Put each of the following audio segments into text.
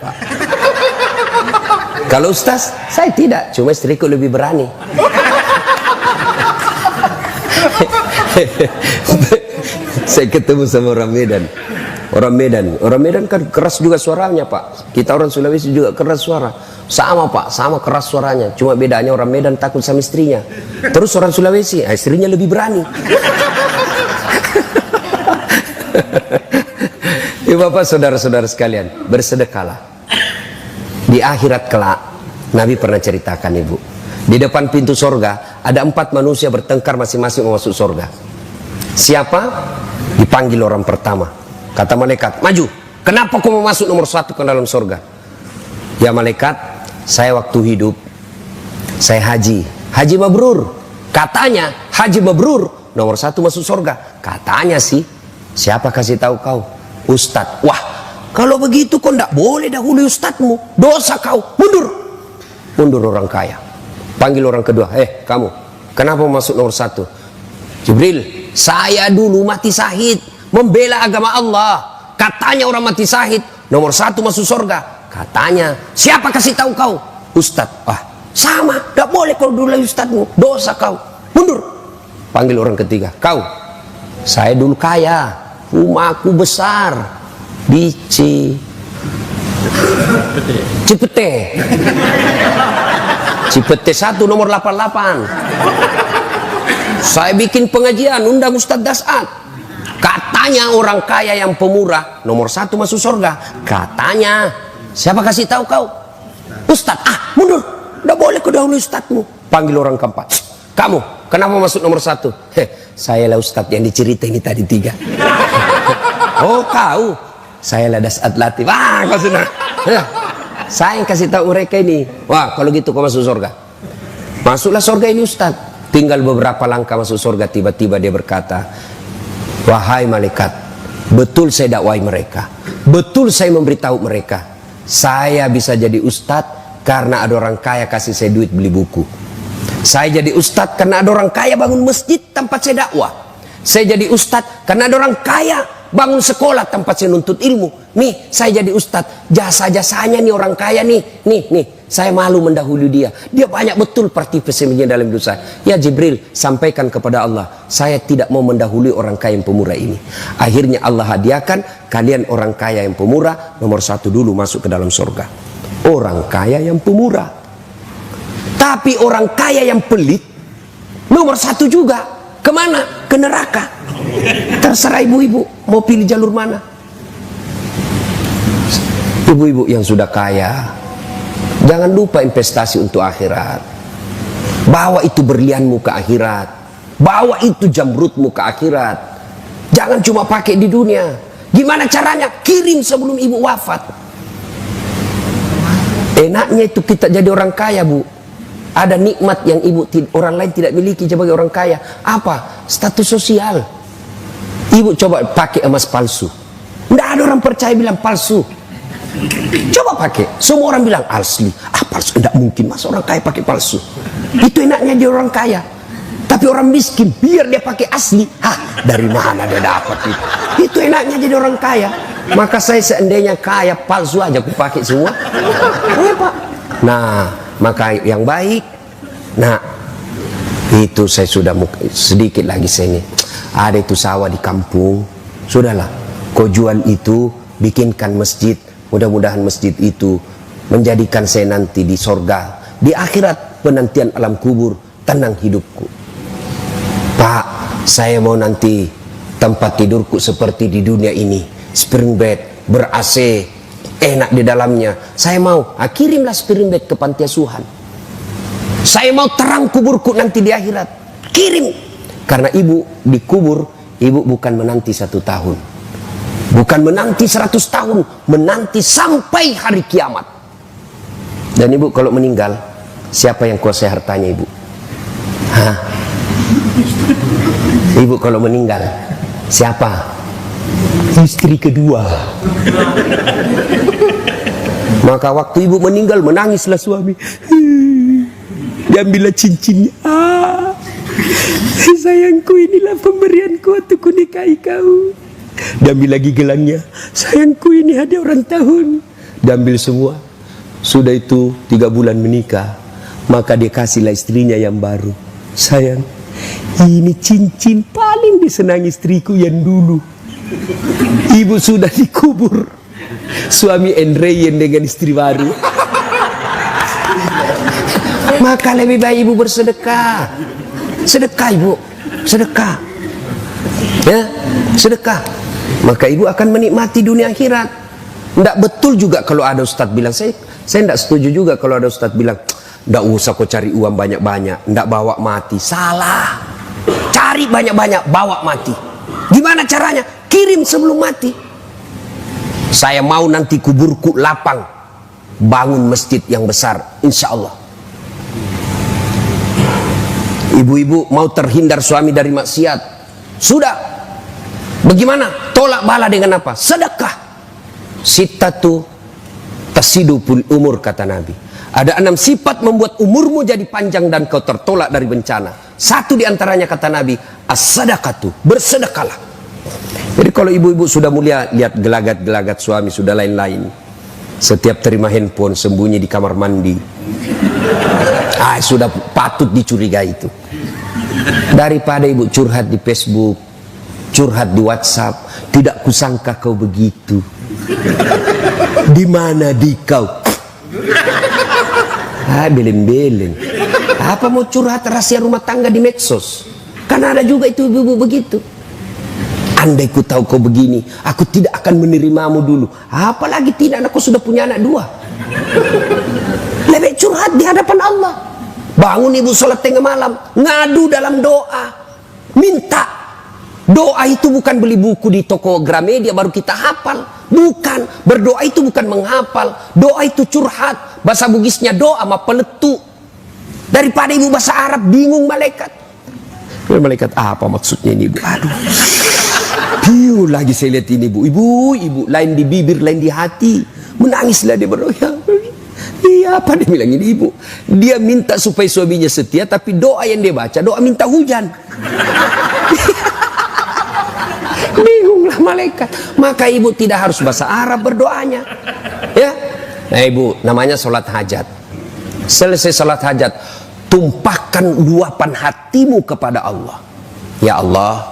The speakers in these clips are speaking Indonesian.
Pak. Kalau ustaz, saya tidak, cuma istriku lebih berani. Saya ketemu sama orang Medan. Orang Medan kan keras juga suaranya Pak. Kita orang Sulawesi juga keras suara. Sama Pak, sama keras suaranya. Cuma bedanya orang Medan takut sama istrinya. Terus orang Sulawesi, istrinya lebih berani. Ya Bapak, saudara-saudara sekalian, bersedekahlah. Di akhirat kelak, Nabi pernah ceritakan Ibu, di depan pintu sorga ada 4 manusia bertengkar masing-masing mau masuk sorga. Siapa? Dipanggil orang pertama. Kata malaikat, maju. Kenapa kau mau masuk nomor 1 ke dalam sorga? Ya malaikat, saya waktu hidup saya haji mabrur. Katanya haji mabrur nomor 1 masuk sorga. Katanya sih. Siapa kasih tahu kau? Ustadz. Wah, kalau begitu kau tidak boleh dahului ustadzmu. Dosa kau. Mundur orang kaya. Panggil orang kedua. Kamu, kenapa masuk nomor 1? Jibril, saya dulu mati syahid membela agama Allah. Katanya orang mati syahid nomor 1 masuk surga. Katanya. Siapa kasih tahu kau? Ustadz. Wah, sama. Tidak boleh kau dulu ustadzmu. Dosa kau. Mundur. Panggil orang ketiga. Kau, saya dulu kaya. Rumahku besar di Cipete 1 nomor 88. Saya bikin pengajian undang Ustadz Dasat. Katanya orang kaya yang pemurah nomor 1 masuk surga. Katanya. Siapa kasih tahu kau? Ustadz. Mundur. Tidak boleh kau dahulu ustadzmu. Panggil orang keempat. Kamu, kenapa masuk nomor 1? Saya lah ustadz yang dicerita ini tadi 3. Oh kau, saya lah Dasat Latif. Kau sudah. Saya yang kasih tahu mereka ini. Wah, kalau gitu kau masuk surga. Masuklah surga ini ustadz. Tinggal beberapa langkah masuk surga, tiba-tiba dia berkata, wahai malaikat, betul saya dakwai mereka, betul saya memberitahu mereka, saya bisa jadi ustadz karena ada orang kaya kasih saya duit beli buku. Saya jadi ustadz karena ada orang kaya bangun masjid tempat saya dakwah. Saya jadi ustadz karena ada orang kaya bangun sekolah tempat saya nuntut ilmu. Nih, saya jadi ustadz, jasa-jasanya nih orang kaya nih. Saya malu mendahului dia. Dia banyak betul partisipasinya dalam hidup saya. Ya Jibril, sampaikan kepada Allah, saya tidak mau mendahului orang kaya yang pemurah ini. Akhirnya Allah hadiahkan kalian orang kaya yang pemurah nomor 1 dulu masuk ke dalam surga. Orang kaya yang pemurah. Tapi orang kaya yang pelit nomor 1 juga. Kemana? Ke neraka. Terserah ibu-ibu mau pilih jalur mana. Ibu-ibu yang sudah kaya, jangan lupa investasi untuk akhirat. Bawa itu berlianmu ke akhirat. Bawa itu jamrutmu ke akhirat. Jangan cuma pakai di dunia. Gimana caranya? Kirim sebelum ibu wafat. Enaknya itu kita jadi orang kaya, Bu. Ada nikmat yang orang lain tidak miliki sebagai orang kaya. Apa? Status sosial. Ibu coba pakai emas palsu. Tidak ada orang percaya bilang palsu. Coba pakai. Semua orang bilang asli. Palsu. Tidak mungkin mas orang kaya pakai palsu. Itu enaknya dia orang kaya. Tapi orang miskin biar dia pakai asli. Dari mana dia dapat itu? Itu enaknya jadi orang kaya. Maka saya seandainya kaya palsu aja aku pakai semua. Pak. Nah, maka yang baik. Nah, itu saya sudah sedikit lagi saya ini. Ada itu sawah di kampung. Sudahlah, kau jual itu, bikinkan masjid. Mudah-mudahan masjid itu menjadikan saya nanti di sorga. Di akhirat penantian alam kubur, tenang hidupku. Pak, saya mau nanti tempat tidurku seperti di dunia ini. Spring bed, ber-AC, enak di dalamnya. Saya mau, kirimlah spring bed ke panti asuhan. Saya mau terang kuburku nanti di akhirat. Kirim. Karena ibu dikubur, ibu bukan menanti 1 tahun. Bukan menanti 100 tahun. Menanti sampai hari kiamat. Dan ibu kalau meninggal, siapa yang kuasai hartanya ibu? Ibu kalau meninggal, siapa? Istri kedua. Maka waktu ibu meninggal, menangislah suami. Diambillah cincinnya. Sayangku, inilah pemberianku untuk kunikahi kau. Diambil lagi gelangnya. Sayangku, ini hadiah ulang tahun. diambil semua. Sudah itu 3 bulan menikah, maka dia kasihlah istrinya yang baru. Sayang, ini cincin paling disenangi istriku yang dulu. Ibu sudah dikubur, suami enreyen dengan istri baru. Maka lebih baik ibu bersedekah. Sedekah ibu, sedekah, ya, sedekah. Maka ibu akan menikmati dunia akhirat. Tidak betul juga kalau ada ustadz bilang, saya tidak setuju juga kalau ada ustadz bilang, tidak usah kau cari uang banyak-banyak, tidak bawa mati. Salah. Cari banyak-banyak, bawa mati. Gimana caranya? Kirim sebelum mati. Saya mau nanti kuburku lapang, bangun masjid yang besar, insya Allah. Ibu-ibu mau terhindar suami dari maksiat, sudah. Bagaimana? Tolak bala dengan apa? Sedekah. Sittatu tasidupul umur, kata Nabi. Ada 6 sifat membuat umurmu jadi panjang dan kau tertolak dari bencana. Satu diantaranya, kata Nabi, as-sadaqatu, bersedekahlah. Jadi kalau ibu-ibu sudah mulia, lihat gelagat-gelagat suami sudah lain-lain. Setiap terima handphone sembunyi di kamar mandi. Sudah patut dicurigai itu. Daripada ibu curhat di Facebook, curhat di WhatsApp, tidak kusangka kau begitu. Di mana di kau? Beleng-beleng. Apa mau curhat rahasia rumah tangga di medsos? Karena ada juga itu ibu-ibu begitu. Andai ku tahu kau begini, aku tidak akan menerimamu dulu. Apalagi tidak, aku sudah punya anak 2. Lebih curhat di hadapan Allah. Bangun ibu sholat tengah malam, ngadu dalam doa, minta. Doa itu bukan beli buku di toko Gramedia baru kita hafal. Bukan. Berdoa itu bukan menghafal. Doa itu curhat. Bahasa Bugisnya doa sama peletu. Daripada ibu bahasa Arab bingung malaikat. Malaikat apa maksudnya ini ibu? Aduh. Bingung lagi saya lihat ini ibu. Ibu lain di bibir, lain di hati. Menangislah dia berdoa. Iya, apa dia bilang ini ibu? Dia minta supaya suaminya setia, tapi doa yang dia baca doa minta hujan. Bingunglah malaikat. Maka ibu tidak harus bahasa Arab berdoanya, ya. Nah ibu, namanya sholat hajat. Selesai sholat hajat, tumpahkan luapan hatimu kepada Allah. Ya Allah,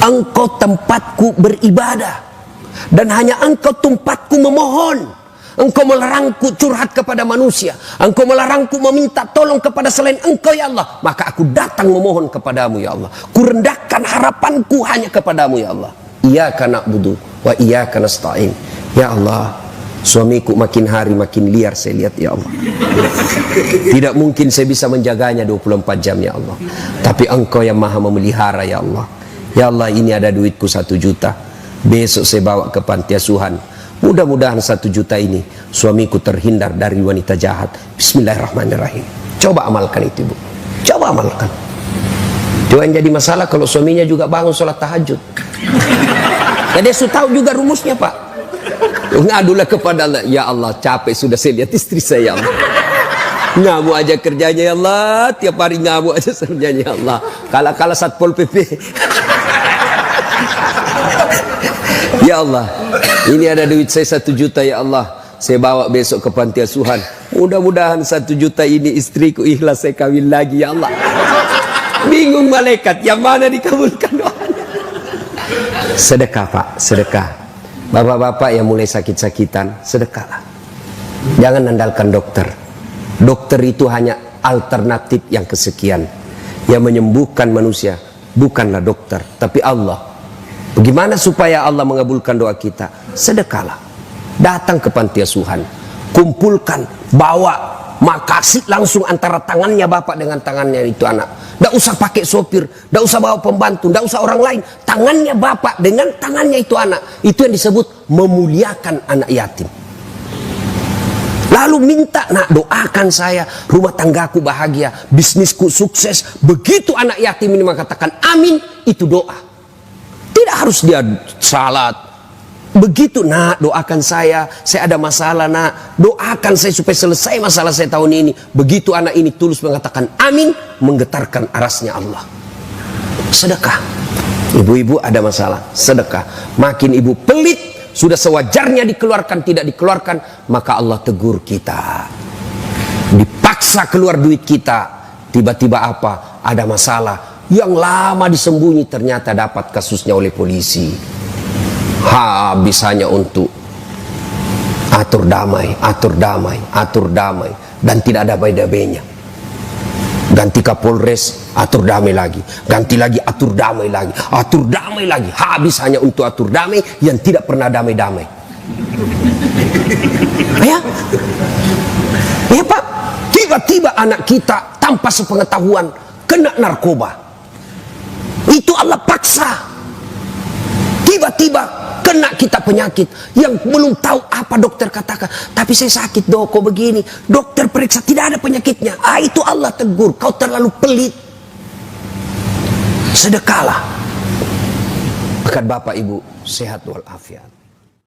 Engkau tempatku beribadah, dan hanya Engkau tempatku memohon. Engkau melarangku curhat kepada manusia. Engkau melarangku meminta tolong kepada selain Engkau, ya Allah. Maka aku datang memohon kepadamu, ya Allah. Kurendahkan harapanku hanya kepadamu, ya Allah. Iyyaka na'budu wa iyyaka nasta'in. Ya Allah, suamiku makin hari makin liar saya lihat, ya Allah. Tidak mungkin saya bisa menjaganya 24 jam, ya Allah. Tapi Engkau yang maha memelihara, ya Allah. Ya Allah, ini ada duitku 1 juta. Besok saya bawa ke panti asuhan. Mudah-mudahan 1 juta ini suamiku terhindar dari wanita jahat. Bismillahirrahmanirrahim. Coba amalkan itu, ibu. Coba amalkan. Jangan jadi masalah kalau suaminya juga bangun sholat tahajud. Ya, dia sudah tahu juga rumusnya, Pak. Ngadulah kepada Allah. Ya Allah, capek sudah saya lihat istri saya, ya Allah. Ngamuk aja kerjanya, ya Allah. Tiap hari ngamuk aja kerjanya, ya Allah. Kala-kala Satpol PP. Ya Allah, ini ada duit saya 1 juta, ya Allah. Saya bawa besok ke panti asuhan. Mudah-mudahan 1 juta ini istriku ikhlas saya kawin lagi, ya Allah. Bingung malaikat, yang mana dikabulkan doanya? Sedekah, Pak, sedekah. Bapak-bapak yang mulai sakit-sakitan, sedekahlah. Jangan andalkan dokter. Dokter itu hanya alternatif yang kesekian. Yang menyembuhkan manusia bukanlah dokter, tapi Allah. Bagaimana supaya Allah mengabulkan doa kita? Sedekahlah. Datang ke panti asuhan, kumpulkan, bawa, makasih langsung antara tangannya bapak dengan tangannya itu anak. Tidak usah pakai sopir, tidak usah bawa pembantu, tidak usah orang lain. Tangannya bapak dengan tangannya itu anak. Itu yang disebut memuliakan anak yatim. Lalu minta, nak doakan saya, rumah tanggaku bahagia, bisnisku sukses. Begitu anak yatim ini mengatakan amin, itu doa. Tidak harus dia salat. Begitu, nak doakan saya ada masalah, nak doakan saya supaya selesai masalah saya tahun ini. Begitu anak ini tulus mengatakan amin, menggetarkan arasnya Allah. Sedekah. Ibu-ibu ada masalah, sedekah. Makin ibu pelit, sudah sewajarnya dikeluarkan, tidak dikeluarkan, maka Allah tegur kita. Dipaksa keluar duit kita, tiba-tiba apa? Ada masalah yang lama disembunyi, ternyata dapat kasusnya oleh polisi. Habis hanya untuk atur damai, atur damai, atur damai, dan tidak ada damai-damainya. Ganti Kapolres, atur damai lagi. Ganti lagi, atur damai lagi. Atur damai lagi. Habis hanya untuk atur damai yang tidak pernah damai-damai. Ya, ya Pak. Tiba-tiba anak kita tanpa sepengetahuan kena narkoba. Itu Allah paksa. Tiba-tiba kena kita penyakit yang belum tahu apa dokter katakan, tapi saya sakit dok, kok begini, dokter periksa tidak ada penyakitnya. Itu Allah tegur, kau terlalu pelit. Sedekahlah agar Bapak Ibu sehat walafiat.